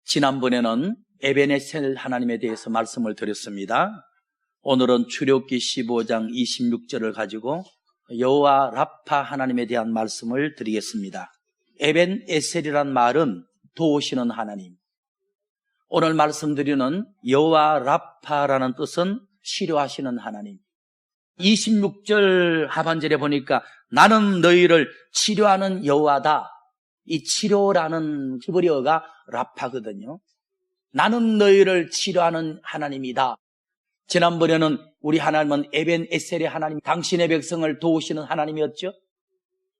지난번에는 에베네셀 하나님에 대해서 말씀을 드렸습니다. 오늘은 출애굽기 15장 26절을 가지고 여호와 라파 하나님에 대한 말씀을 드리겠습니다. 에벤에셀이란 말은 도우시는 하나님. 오늘 말씀드리는 여호와 라파라는 뜻은 치료하시는 하나님. 26절 하반절에 보니까 나는 너희를 치료하는 여호와다. 이 치료라는 히브리어가 라파거든요. 나는 너희를 치료하는 하나님이다. 지난번에는 우리 하나님은 에벤에셀의 하나님, 당신의 백성을 도우시는 하나님이었죠.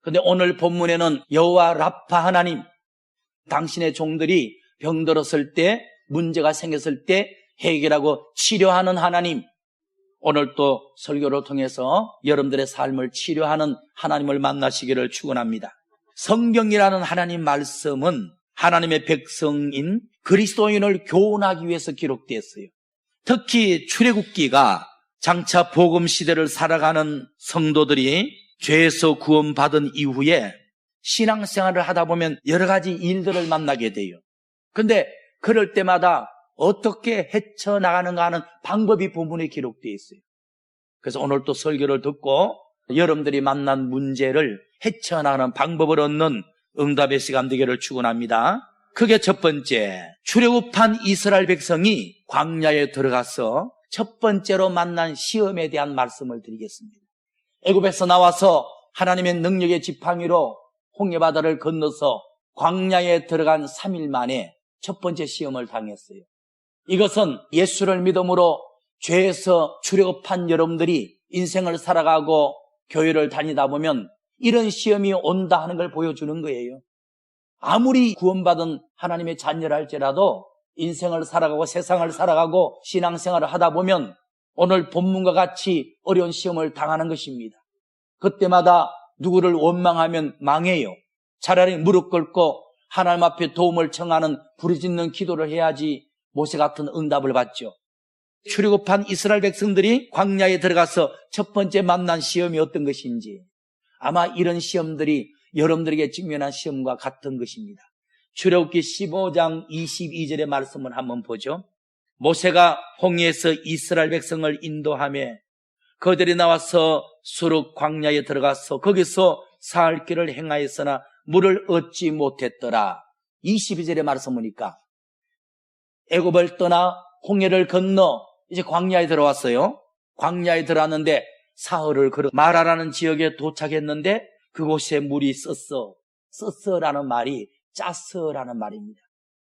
그런데 오늘 본문에는 여호와 라파 하나님, 당신의 종들이 병들었을 때, 문제가 생겼을 때 해결하고 치료하는 하나님. 오늘 또 설교를 통해서 여러분들의 삶을 치료하는 하나님을 만나시기를 축원합니다. 성경이라는 하나님 말씀은 하나님의 백성인 그리스도인을 교훈하기 위해서 기록되었어요. 특히 출애굽기가 장차 복음 시대를 살아가는 성도들이 죄에서 구원받은 이후에 신앙생활을 하다 보면 여러 가지 일들을 만나게 돼요. 그런데 그럴 때마다 어떻게 헤쳐나가는가 하는 방법이 본문에 기록되어 있어요. 그래서 오늘 또 설교를 듣고 여러분들이 만난 문제를 헤쳐나가는 방법을 얻는 응답의 시간 되기를 축원합니다. 그게 첫 번째, 출애굽한 이스라엘 백성이 광야에 들어가서 첫 번째로 만난 시험에 대한 말씀을 드리겠습니다. 애굽에서 나와서 하나님의 능력의 지팡이로 홍해바다를 건너서 광야에 들어간 3일 만에 첫 번째 시험을 당했어요. 이것은 예수를 믿음으로 죄에서 출애굽한 여러분들이 인생을 살아가고 교회를 다니다 보면 이런 시험이 온다 하는 걸 보여주는 거예요. 아무리 구원받은 하나님의 자녀라 할지라도 인생을 살아가고 세상을 살아가고 신앙생활을 하다 보면 오늘 본문과 같이 어려운 시험을 당하는 것입니다. 그때마다 누구를 원망하면 망해요. 차라리 무릎 꿇고 하나님 앞에 도움을 청하는 부르짖는 기도를 해야지 모세 같은 응답을 받죠. 출애굽한 이스라엘 백성들이 광야에 들어가서 첫 번째 만난 시험이 어떤 것인지, 아마 이런 시험들이 여러분들에게 직면한 시험과 같은 것입니다. 출애굽기 15장 22절의 말씀을 한번 보죠. 모세가 홍해에서 이스라엘 백성을 인도하며 그들이 나와서 수르 광야에 들어가서 거기서 사흘 길을 행하였으나 물을 얻지 못했더라. 22절의 말씀 보니까 애굽을 떠나 홍해를 건너 이제 광야에 들어왔어요. 광야에 들어왔는데 사흘을 걸어 마라라는 지역에 도착했는데 그곳에 물이 썼어라는 말이 짰어라는 말입니다.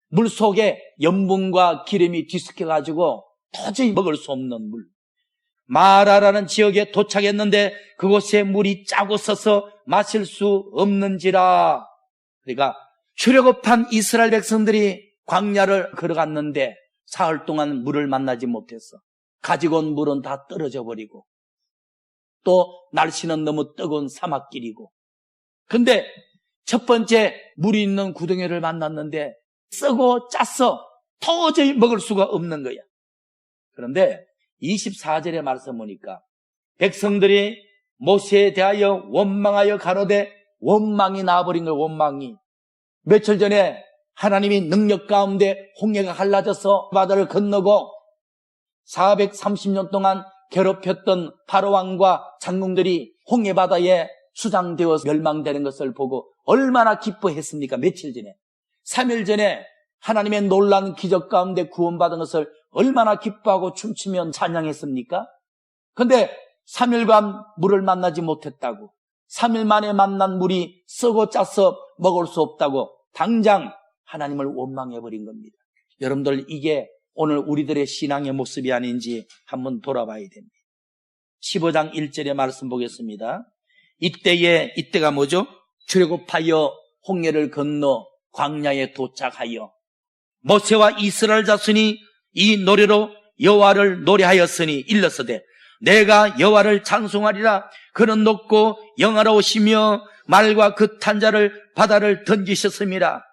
물 속에 염분과 기름이 뒤섞여가지고 도저히 먹을 수 없는 물. 마라라는 지역에 도착했는데 그곳에 물이 짜고 써서 마실 수 없는지라. 그러니까 출애굽한 이스라엘 백성들이 광야를 걸어갔는데 사흘 동안 물을 만나지 못했어. 가지고 온 물은 다 떨어져 버리고 또 날씨는 너무 뜨거운 사막길이고. 근데 첫 번째 물이 있는 구덩이를 만났는데 쓰고 짰어. 도저히 먹을 수가 없는 거야. 그런데 24절의 말씀 보니까 백성들이 모세에 대하여 원망하여 가로되, 원망이 나와버린 거예요. 원망이. 며칠 전에 하나님이 능력 가운데 홍해가 갈라져서 바다를 건너고 430년 동안 괴롭혔던 바로왕과 장군들이 홍해바다에 수장되어서 멸망되는 것을 보고 얼마나 기뻐했습니까? 며칠 전에, 3일 전에 하나님의 놀라운 기적 가운데 구원받은 것을 얼마나 기뻐하고 춤추며 찬양했습니까? 그런데 3일간 물을 만나지 못했다고, 3일 만에 만난 물이 썩어 짜서 먹을 수 없다고 당장 하나님을 원망해버린 겁니다. 여러분들, 이게 오늘 우리들의 신앙의 모습이 아닌지 한번 돌아봐야 됩니다. 15장 1절의 말씀 보겠습니다. 이때가 뭐죠? 출애굽하여 홍해를 건너 광야에 도착하여 모세와 이스라엘 자손이 이 노래로 여호와를 노래하였으니 일렀으되, 내가 여호와를 찬송하리라. 그는 높고 영화로우시며 말과 그 탄자를 바다를 던지셨습니다.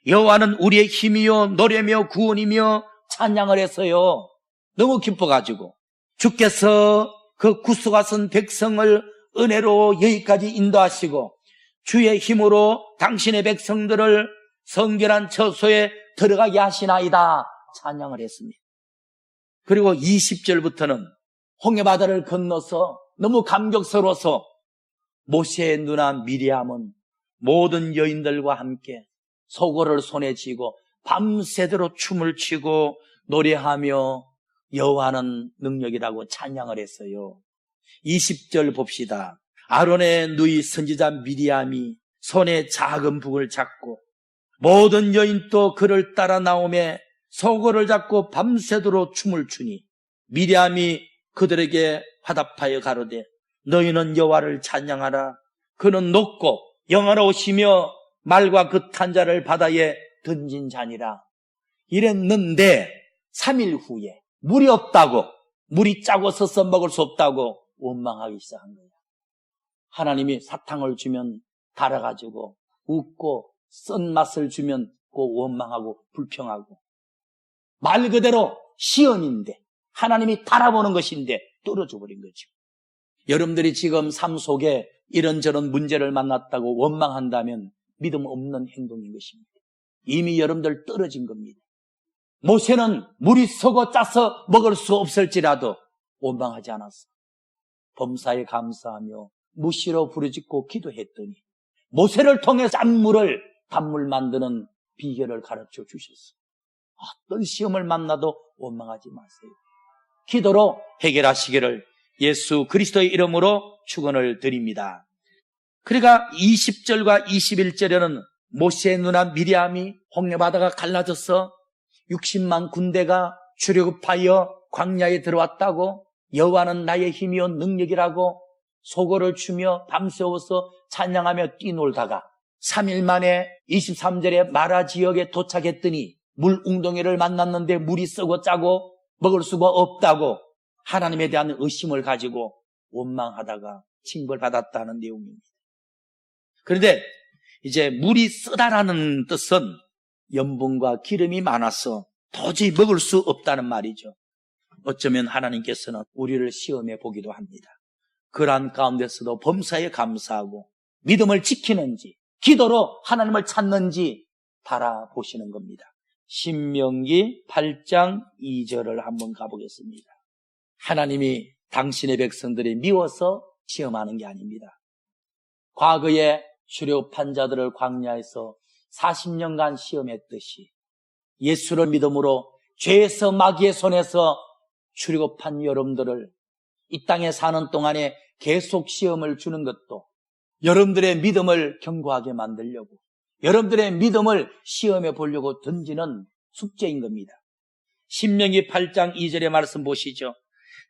여호와는 우리의 힘이요 노래며 구원이며 찬양을 했어요. 너무 기뻐가지고 주께서 그 구속하신 백성을 은혜로 여기까지 인도하시고 주의 힘으로 당신의 백성들을 성결한 처소에 들어가게 하시나이다 찬양을 했습니다. 그리고 20절부터는 홍해바다를 건너서 너무 감격스러워서 모세의 누나 미리암은 모든 여인들과 함께 소고를 손에 쥐고 밤새도록 춤을 추고 노래하며 여호와는 능력이라고 찬양을 했어요. 20절 봅시다. 아론의 누이 선지자 미리암이 손에 작은 북을 잡고 모든 여인도 그를 따라 나오며 소고를 잡고 밤새도록 춤을 추니 미리암이 그들에게 화답하여 가로되 너희는 여호와를 찬양하라. 그는 높고 영화로우시며 말과 그 탄자를 바다에 던진 자니라. 이랬는데 3일 후에 물이 없다고, 물이 짜고 서서 먹을 수 없다고 원망하기 시작한 거예요. 하나님이 사탕을 주면 달아가지고 웃고 쓴맛을 주면 꼭 원망하고 불평하고, 말 그대로 시험인데 하나님이 달아보는 것인데 떨어져 버린 거죠. 여러분들이 지금 삶 속에 이런저런 문제를 만났다고 원망한다면 믿음 없는 행동인 것입니다. 이미 여러분들 떨어진 겁니다. 모세는 물이 썩어 짜서 먹을 수 없을지라도 원망하지 않았어. 범사에 감사하며 무시로 부르짖고 기도했더니 모세를 통해 짠 물을 단물 만드는 비결을 가르쳐 주셨어. 어떤 시험을 만나도 원망하지 마세요. 기도로 해결하시기를 예수 그리스도의 이름으로 축원을 드립니다. 그러니까 20절과 21절에는 모세의 누나 미리암이 홍해바다가 갈라져서 60만 군대가 출애굽하여 광야에 들어왔다고, 여호와는 나의 힘이요 능력이라고 소고를 추며 밤새워서 찬양하며 뛰놀다가 3일 만에 23절에 마라 지역에 도착했더니 물 웅덩이를 만났는데 물이 썩어 짜고 먹을 수가 없다고 하나님에 대한 의심을 가지고 원망하다가 징벌받았다는 내용입니다. 그런데 이제 물이 쓰다라는 뜻은 염분과 기름이 많아서 도저히 먹을 수 없다는 말이죠. 어쩌면 하나님께서는 우리를 시험해 보기도 합니다. 그러한 가운데서도 범사에 감사하고 믿음을 지키는지 기도로 하나님을 찾는지 바라보시는 겁니다. 신명기 8장 2절을 한번 가보겠습니다. 하나님이 당신의 백성들이 미워서 시험하는 게 아닙니다. 과거에 출애굽한 자들을 광야에서 40년간 시험했듯이 예수를 믿음으로 죄에서 마귀의 손에서 출애굽한 여러분들을 이 땅에 사는 동안에 계속 시험을 주는 것도 여러분들의 믿음을 견고하게 만들려고, 여러분들의 믿음을 시험해 보려고 던지는 숙제인 겁니다. 신명기 8장 2절의 말씀 보시죠.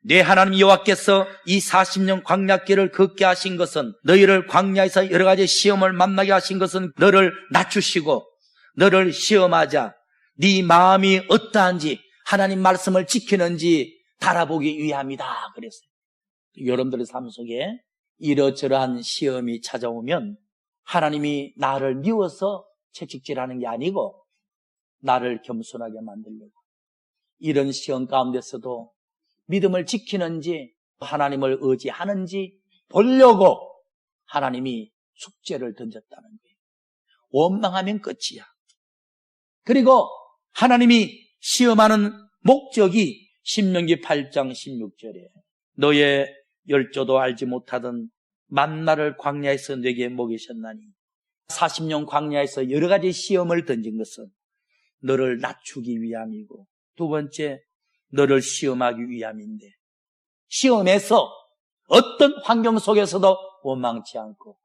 내 하나님 여호와께서 이 40년 광야길을 걷게 하신 것은, 너희를 광야에서 여러 가지 시험을 만나게 하신 것은 너를 낮추시고 너를 시험하자 네 마음이 어떠한지 하나님 말씀을 지키는지 달아보기 위함이다 그랬어요. 여러분들의 삶 속에 이러저러한 시험이 찾아오면 하나님이 나를 미워서 채찍질하는 게 아니고 나를 겸손하게 만들려고, 이런 시험 가운데서도 믿음을 지키는지 하나님을 의지하는지 보려고 하나님이 숙제를 던졌다는 거예요. 원망하면 끝이야. 그리고 하나님이 시험하는 목적이 신명기 8장 16절에 너의 열조도 알지 못하던 만나를 광야에서 내게 먹이셨나니, 40년 광야에서 여러 가지 시험을 던진 것은 너를 낮추기 위함이고, 두 번째 너를 시험하기 위함인데, 시험에서 어떤 환경 속에서도 원망치 않고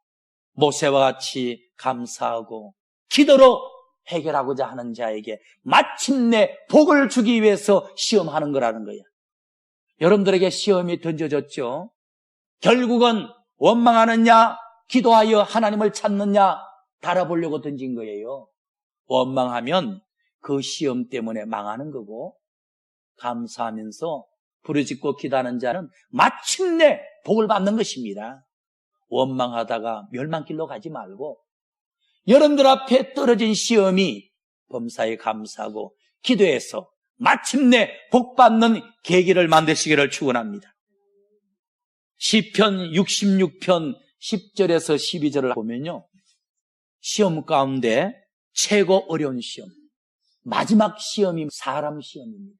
모세와 같이 감사하고 기도로 해결하고자 하는 자에게 마침내 복을 주기 위해서 시험하는 거라는 거예요. 여러분들에게 시험이 던져졌죠. 결국은 원망하느냐 기도하여 하나님을 찾느냐 달아보려고 던진 거예요. 원망하면 그 시험 때문에 망하는 거고, 감사하면서 부르짖고 기도하는 자는 마침내 복을 받는 것입니다. 원망하다가 멸망길로 가지 말고 여러분들 앞에 떨어진 시험이 범사에 감사하고 기도해서 마침내 복받는 계기를 만드시기를 축원합니다. 시편 66편 10절에서 12절을 보면요, 시험 가운데 최고 어려운 시험, 마지막 시험이 사람 시험입니다.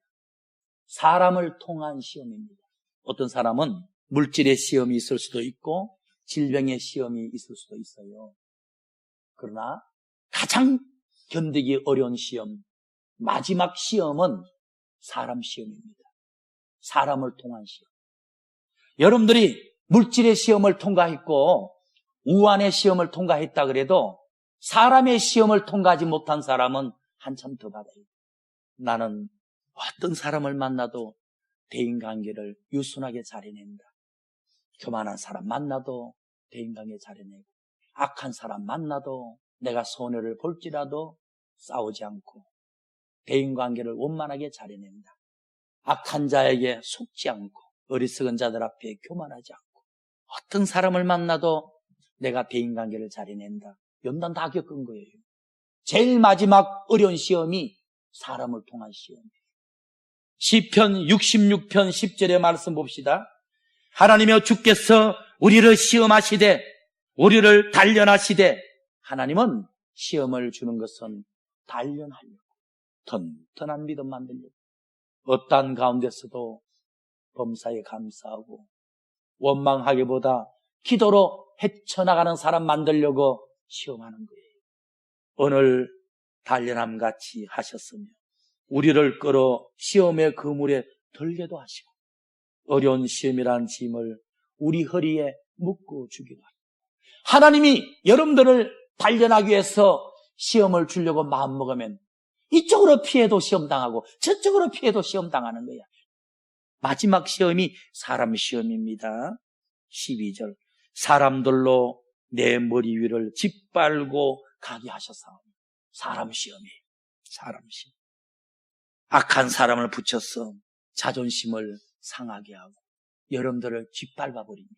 사람을 통한 시험입니다. 어떤 사람은 물질의 시험이 있을 수도 있고 질병의 시험이 있을 수도 있어요. 그러나 가장 견디기 어려운 시험, 마지막 시험은 사람 시험입니다. 사람을 통한 시험. 여러분들이 물질의 시험을 통과했고 우환의 시험을 통과했다 그래도 사람의 시험을 통과하지 못한 사람은 한참 더 받아요. 나는 어떤 사람을 만나도 대인관계를 유순하게 잘해낸다. 교만한 사람 만나도 대인관계 잘해내고 악한 사람 만나도 내가 손해를 볼지라도 싸우지 않고 대인관계를 원만하게 잘해낸다. 악한 자에게 속지 않고 어리석은 자들 앞에 교만하지 않고 어떤 사람을 만나도 내가 대인관계를 잘해낸다. 연단 다 겪은 거예요. 제일 마지막 어려운 시험이 사람을 통한 시험이에요. 시편 66편 10절의 말씀 봅시다. 하나님이여 주께서 우리를 시험하시되 우리를 단련하시되 하나님은 시험을 주는 것은 단련하려고 튼튼한 믿음 만들려고 어떠한 가운데서도 범사에 감사하고 원망하기보다 기도로 헤쳐나가는 사람 만들려고 시험하는 거예요. 오늘 단련함 같이 하셨으며 우리를 끌어 시험의 그물에 들게도 하시고 어려운 시험이라는 짐을 우리 허리에 묶어 주기도 하시고 하나님이 여러분들을 단련하기 위해서 시험을 주려고 마음먹으면 이쪽으로 피해도 시험당하고 저쪽으로 피해도 시험당하는 거야. 마지막 시험이 사람 시험입니다. 12절 사람들로 내 머리 위를 짓밟고 가게 하셨사오니 사람 시험이에요. 사람 시험. 악한 사람을 붙여서 자존심을 상하게 하고 여러분들을 짓밟아 버립니다.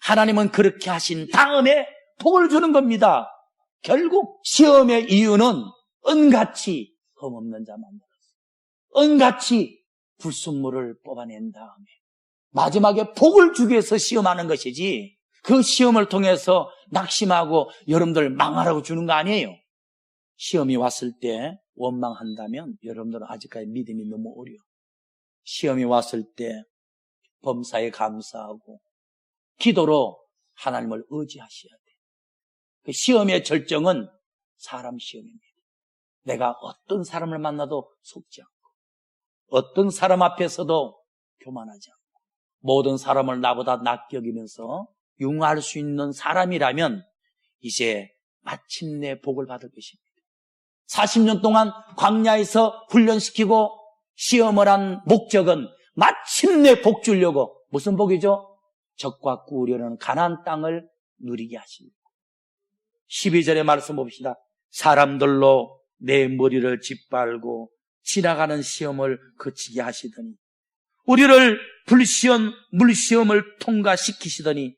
하나님은 그렇게 하신 다음에 복을 주는 겁니다. 결국 시험의 이유는 은같이 흠없는 자 만들었어요. 은같이 불순물을 뽑아낸 다음에 마지막에 복을 주기 위해서 시험하는 것이지 그 시험을 통해서 낙심하고 여러분들 망하라고 주는 거 아니에요. 시험이 왔을 때 원망한다면 여러분들은 아직까지 믿음이 너무 어려워. 시험이 왔을 때 범사에 감사하고 기도로 하나님을 의지하셔야 돼. 그 시험의 절정은 사람 시험입니다. 내가 어떤 사람을 만나도 속지 않고 어떤 사람 앞에서도 교만하지 않고 모든 사람을 나보다 낫게 여기면서 융화할 수 있는 사람이라면 이제 마침내 복을 받을 것입니다. 40년 동안 광야에서 훈련시키고 시험을 한 목적은 마침내 복 주려고. 무슨 복이죠? 적과 꾸우려는 가나안 땅을 누리게 하십니다. 12절의 말씀 봅시다. 사람들로 내 머리를 짓밟고 지나가는 시험을 거치게 하시더니 우리를 불시험 물시험을 통과시키시더니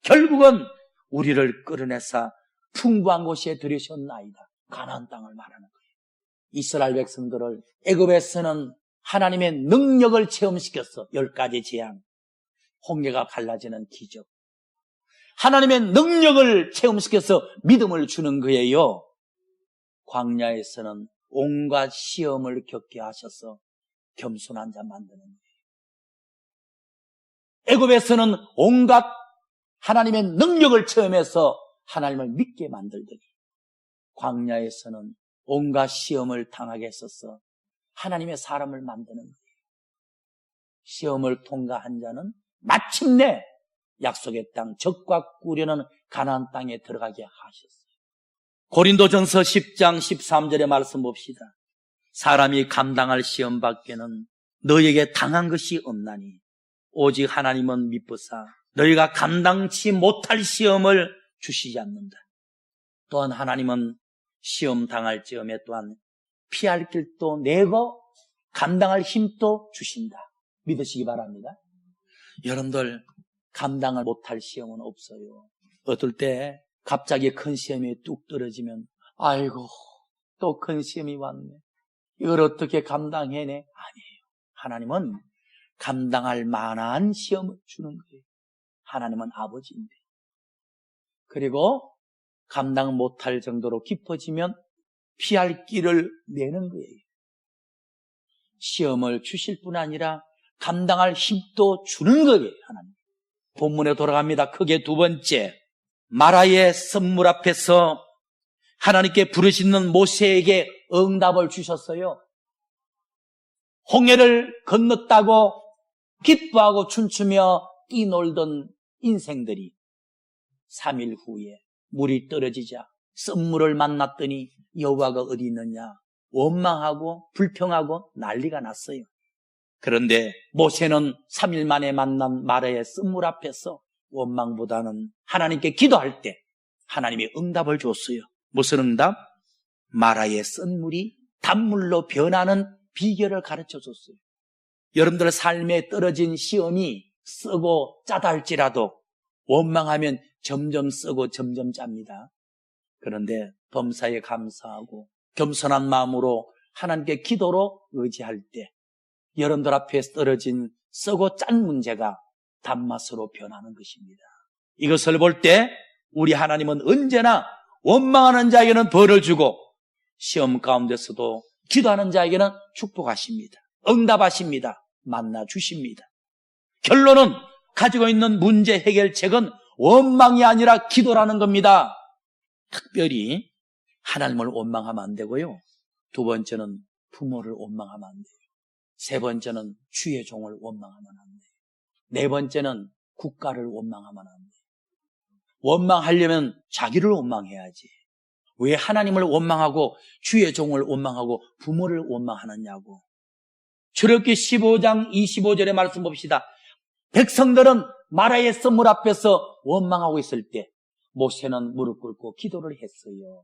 결국은 우리를 끌어내사 풍부한 곳에 들이셨나이다. 가나안 땅을 말하는 거예요. 이스라엘 백성들을 애굽에서는 하나님의 능력을 체험시켰어. 10가지 재앙, 홍해가 갈라지는 기적, 하나님의 능력을 체험시켜서 믿음을 주는 거예요. 광야에서는 온갖 시험을 겪게 하셔서 겸손한 자 만드는 거예요. 애굽에서는 온갖 하나님의 능력을 체험해서 하나님을 믿게 만들더니 광야에서는 온갖 시험을 당하게 했어서 하나님의 사람을 만드는 거예요. 시험을 통과한 자는 마침내 약속의 땅, 적과 꾸려는 가나안 땅에 들어가게 하셨어요. 고린도전서 10장 13절의 말씀 봅시다. 사람이 감당할 시험 밖에는 너에게 당한 것이 없나니 오직 하나님은 미쁘사 너희가 감당치 못할 시험을 주시지 않는다. 또한 하나님은 시험 당할 즈음에 또한 피할 길도 내고 감당할 힘도 주신다. 믿으시기 바랍니다. 여러분들 감당을 못할 시험은 없어요. 어떨 때 갑자기 큰 시험이 뚝 떨어지면 아이고 또 큰 시험이 왔네. 이걸 어떻게 감당해내? 아니에요. 하나님은 감당할 만한 시험을 주는 거예요. 하나님은 아버지인데. 그리고 감당 못할 정도로 깊어지면 피할 길을 내는 거예요. 시험을 주실 뿐 아니라 감당할 힘도 주는 거예요, 하나님. 본문에 돌아갑니다. 크게 두 번째, 마라의 썸물 앞에서 하나님께 부르짖는 모세에게 응답을 주셨어요. 홍해를 건넜다고 기뻐하고 춤추며 뛰놀던 인생들이 3일 후에 물이 떨어지자 썸물을 만났더니 여호와가 어디 있느냐 원망하고 불평하고 난리가 났어요. 그런데 모세는 3일 만에 만난 마라의 썸물 앞에서 원망보다는 하나님께 기도할 때 하나님이 응답을 줬어요. 무슨 응답? 마라의 썸물이 단물로 변하는 비결을 가르쳐 줬어요. 여러분들 삶에 떨어진 시험이 쓰고 짜다 할지라도 원망하면 점점 쓰고 점점 짭니다. 그런데 범사에 감사하고 겸손한 마음으로 하나님께 기도로 의지할 때 여러분들 앞에 떨어진 쓰고 짠 문제가 단맛으로 변하는 것입니다. 이것을 볼 때 우리 하나님은 언제나 원망하는 자에게는 벌을 주고 시험 가운데서도 기도하는 자에게는 축복하십니다. 응답하십니다. 만나 주십니다. 결론은 가지고 있는 문제 해결책은 원망이 아니라 기도라는 겁니다. 특별히 하나님을 원망하면 안 되고요. 두 번째는 부모를 원망하면 안 돼요. 세 번째는 주의 종을 원망하면 안 돼요. 네 번째는 국가를 원망하면 안 돼요. 원망하려면 자기를 원망해야지. 왜 하나님을 원망하고 주의 종을 원망하고 부모를 원망하느냐고. 출애굽기 15장 25절의 말씀 봅시다. 백성들은 마라의 썸물 앞에서 원망하고 있을 때 모세는 무릎 꿇고 기도를 했어요.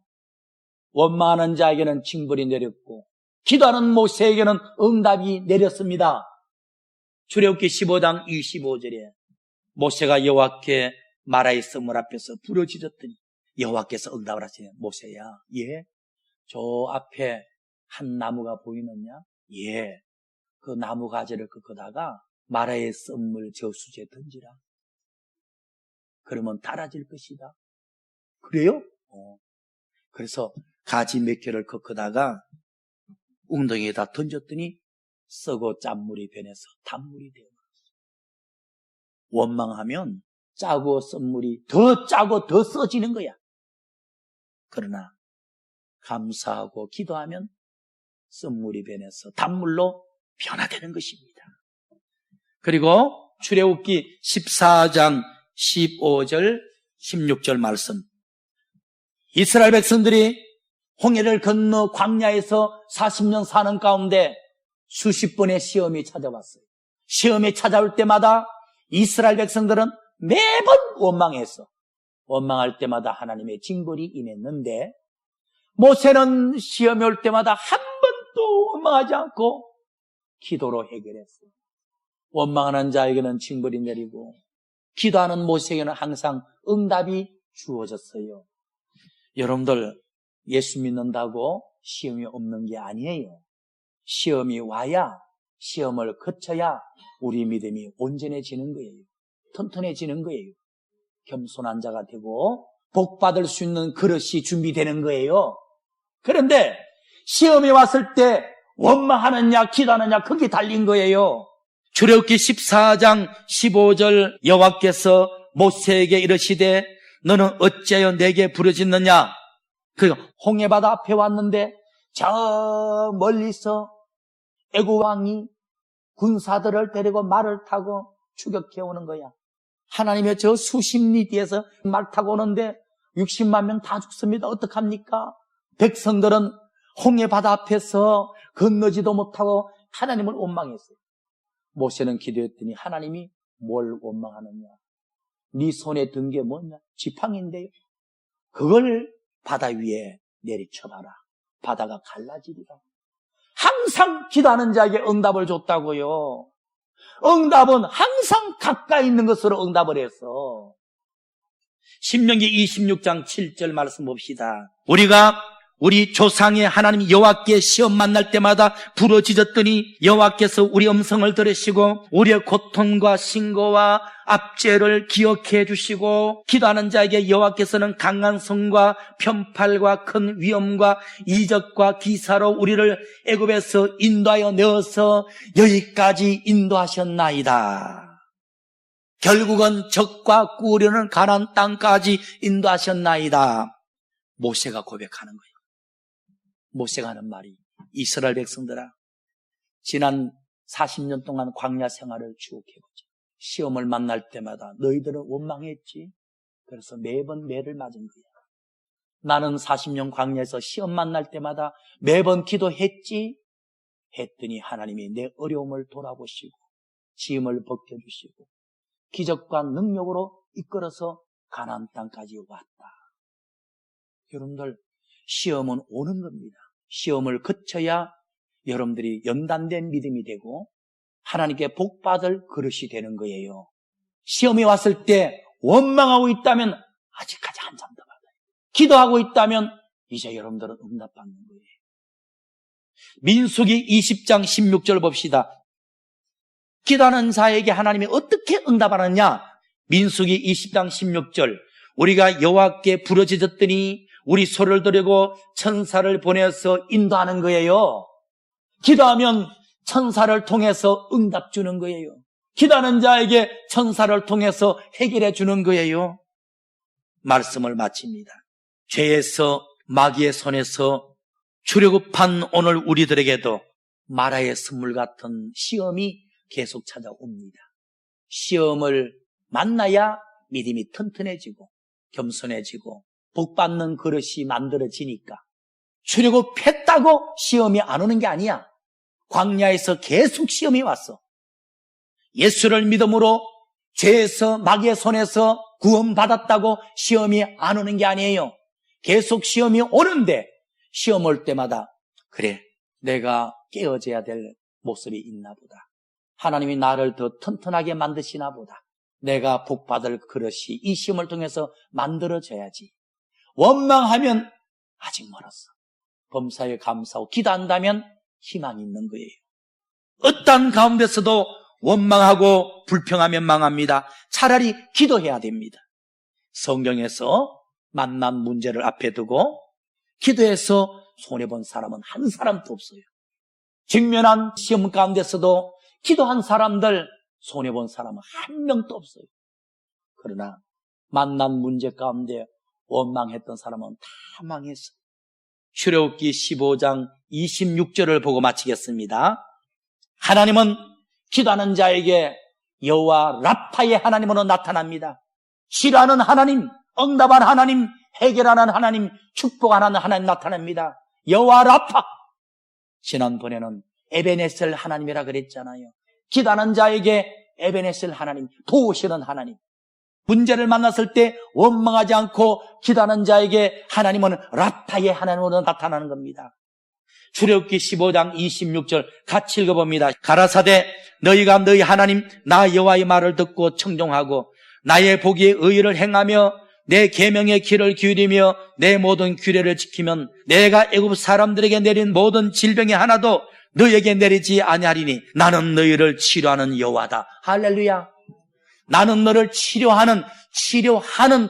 원망하는 자에게는 징벌이 내렸고 기도하는 모세에게는 응답이 내렸습니다. 출애굽기 15장 25절에 모세가 여호와께 마라의 썸물 앞에서 부르짖었더니 여호와께서 응답을 하시네요. 모세야, 예, 저 앞에 한 나무가 보이느냐? 예, 그 나무 가지를 꺾어다가 마라의 썸물 저수지에 던지라. 그러면 달아질 것이다. 그래요? 그래서 가지 몇 개를 꺾어다가 웅덩이에다 던졌더니 썩어 짠물이 변해서 단물이 되어버렸어요. 원망하면 짜고 썸물이 더 짜고 더 써지는 거야. 그러나 감사하고 기도하면 썸물이 변해서 단물로 변화되는 것입니다. 그리고 출애굽기 14장 15절 16절 말씀, 이스라엘 백성들이 홍해를 건너 광야에서 40년 사는 가운데 수십 번의 시험이 찾아왔어요. 시험이 찾아올 때마다 이스라엘 백성들은 매번 원망했어. 원망할 때마다 하나님의 징벌이 임했는데 모세는 시험이 올 때마다 한 번도 원망하지 않고 기도로 해결했어요. 원망하는 자에게는 징벌이 내리고 기도하는 모세에게는 항상 응답이 주어졌어요. 여러분들 예수 믿는다고 시험이 없는 게 아니에요. 시험이 와야, 시험을 거쳐야 우리 믿음이 온전해지는 거예요. 튼튼해지는 거예요. 겸손한 자가 되고 복 받을 수 있는 그릇이 준비되는 거예요. 그런데 시험이 왔을 때 원망하느냐 기도하느냐 그게 달린 거예요. 출애굽기 14장 15절 여호와께서 모세에게 이르시되 너는 어찌하여 내게 부르짖느냐. 그 홍해바다 앞에 왔는데 저 멀리서 애굽 왕이 군사들을 데리고 말을 타고 추격해 오는 거야. 하나님의 저 수십 리 뒤에서 말 타고 오는데 60만 명 다 죽습니다. 어떡합니까? 백성들은 홍해바다 앞에서 건너지도 못하고 하나님을 원망했어요. 모세는 기도했더니 하나님이 뭘 원망하느냐? 네 손에 든 게 뭐냐? 지팡이인데요. 그걸 바다 위에 내리쳐봐라. 바다가 갈라지리라. 항상 기도하는 자에게 응답을 줬다고요. 응답은 항상 가까이 있는 것으로 응답을 해서 신명기 26장 7절 말씀 봅시다. 우리가 우리 조상의 하나님 여호와께 시험 만날 때마다 부러지졌더니 여호와께서 우리 음성을 들으시고 우리의 고통과 신고와 압제를 기억해 주시고 기도하는 자에게 여호와께서는 강한 손과 편팔과 큰 위험과 이적과 기사로 우리를 애굽에서 인도하여 내어서 여기까지 인도하셨나이다. 결국은 적과 꾸려는 가나안 땅까지 인도하셨나이다. 모세가 고백하는 거예요. 모세가 하는 말이, 이스라엘 백성들아, 지난 40년 동안 광야 생활을 추억해보자. 시험을 만날 때마다 너희들은 원망했지. 그래서 매번 매를 맞은 거야. 나는 40년 광야에서 시험 만날 때마다 매번 기도했지. 했더니 하나님이 내 어려움을 돌아보시고 짐을 벗겨주시고 기적과 능력으로 이끌어서 가나안 땅까지 왔다. 여러분들, 시험은 오는 겁니다. 시험을 거쳐야 여러분들이 연단된 믿음이 되고 하나님께 복받을 그릇이 되는 거예요. 시험이 왔을 때 원망하고 있다면 아직까지 한참 더 받아요. 기도하고 있다면 이제 여러분들은 응답받는 거예요. 민수기 20장 16절 봅시다. 기도하는 자에게 하나님이 어떻게 응답하느냐? 민수기 20장 16절, 우리가 여호와께 부르짖었더니 우리 소리를 들으고 천사를 보내서 인도하는 거예요. 기도하면 천사를 통해서 응답 주는 거예요. 기도하는 자에게 천사를 통해서 해결해 주는 거예요. 말씀을 마칩니다. 죄에서 마귀의 손에서 출애굽한 오늘 우리들에게도 마라의 선물 같은 시험이 계속 찾아옵니다. 시험을 만나야 믿음이 튼튼해지고 겸손해지고 복받는 그릇이 만들어지니까. 출애굽했다고 시험이 안 오는 게 아니야. 광야에서 계속 시험이 왔어. 예수를 믿음으로 죄에서 마귀의 손에서 구원받았다고 시험이 안 오는 게 아니에요. 계속 시험이 오는데 시험 올 때마다 그래, 내가 깨어져야 될 모습이 있나 보다. 하나님이 나를 더 튼튼하게 만드시나 보다. 내가 복받을 그릇이 이 시험을 통해서 만들어져야지. 원망하면 아직 멀었어. 범사에 감사하고 기도한다면 희망이 있는 거예요. 어떤 가운데서도 원망하고 불평하면 망합니다. 차라리 기도해야 됩니다. 성경에서 만난 문제를 앞에 두고 기도해서 손해본 사람은 한 사람도 없어요. 직면한 시험 가운데서도 기도한 사람들 손해본 사람은 한 명도 없어요. 그러나 만난 문제 가운데 원망했던 사람은 다 망했어요. 출애굽기 15장 26절을 보고 마치겠습니다. 하나님은 기도하는 자에게 여호와 라파의 하나님으로 나타납니다. 치료하는 하나님, 응답하는 하나님, 해결하는 하나님, 축복하는 하나님 나타납니다. 여호와 라파. 지난번에는 에베네셀 하나님이라 그랬잖아요. 기도하는 자에게 에베네셀 하나님, 도우시는 하나님. 문제를 만났을 때 원망하지 않고 기도하는 자에게 하나님은 라파의 하나님으로 나타나는 겁니다. 출애굽기 15장 26절 같이 읽어봅니다. 가라사대 너희가 너희 하나님 나 여호와의 말을 듣고 청종하고 나의 보기에 의를 행하며 내 계명의 길을 기울이며 내 모든 규례를 지키면 내가 애굽 사람들에게 내린 모든 질병이 하나도 너희에게 내리지 아니하리니 나는 너희를 치료하는 여호와다. 할렐루야. 나는 너를 치료하는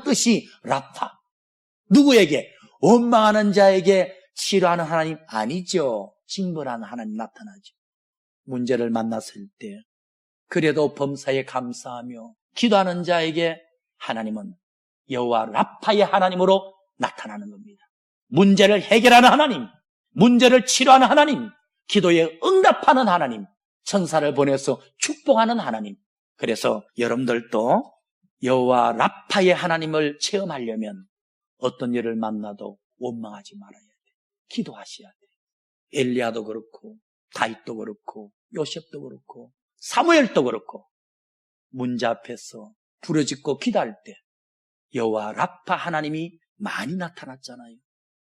뜻이 라파. 누구에게? 원망하는 자에게 치료하는 하나님 아니죠. 징벌하는 하나님 나타나죠. 문제를 만났을 때 그래도 범사에 감사하며 기도하는 자에게 하나님은 여호와 라파의 하나님으로 나타나는 겁니다. 문제를 해결하는 하나님, 문제를 치료하는 하나님, 기도에 응답하는 하나님, 천사를 보내서 축복하는 하나님. 그래서 여러분들도 여호와 라파의 하나님을 체험하려면 어떤 일을 만나도 원망하지 말아야 돼. 기도하셔야 돼. 엘리야도 그렇고 다윗도 그렇고 요셉도 그렇고 사무엘도 그렇고 문제 앞에서 부르짖고 기도할 때 여호와 라파 하나님이 많이 나타났잖아요.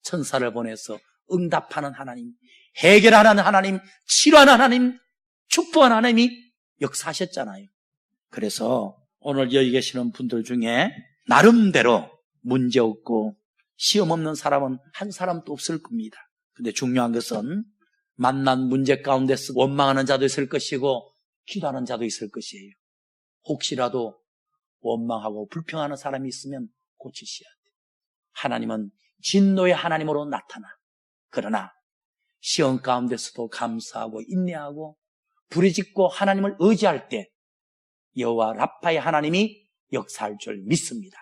천사를 보내서 응답하는 하나님, 해결하는 하나님, 치료하는 하나님, 축복하는 하나님이 역사하셨잖아요. 그래서 오늘 여기 계시는 분들 중에 나름대로 문제 없고 시험 없는 사람은 한 사람도 없을 겁니다. 근데 중요한 것은 만난 문제 가운데서 원망하는 자도 있을 것이고 기도하는 자도 있을 것이에요. 혹시라도 원망하고 불평하는 사람이 있으면 고치셔야 돼요. 하나님은 진노의 하나님으로 나타나. 그러나 시험 가운데서도 감사하고 인내하고 부르짖고 하나님을 의지할 때 여호와 라파의 하나님이 역사할 줄 믿습니다.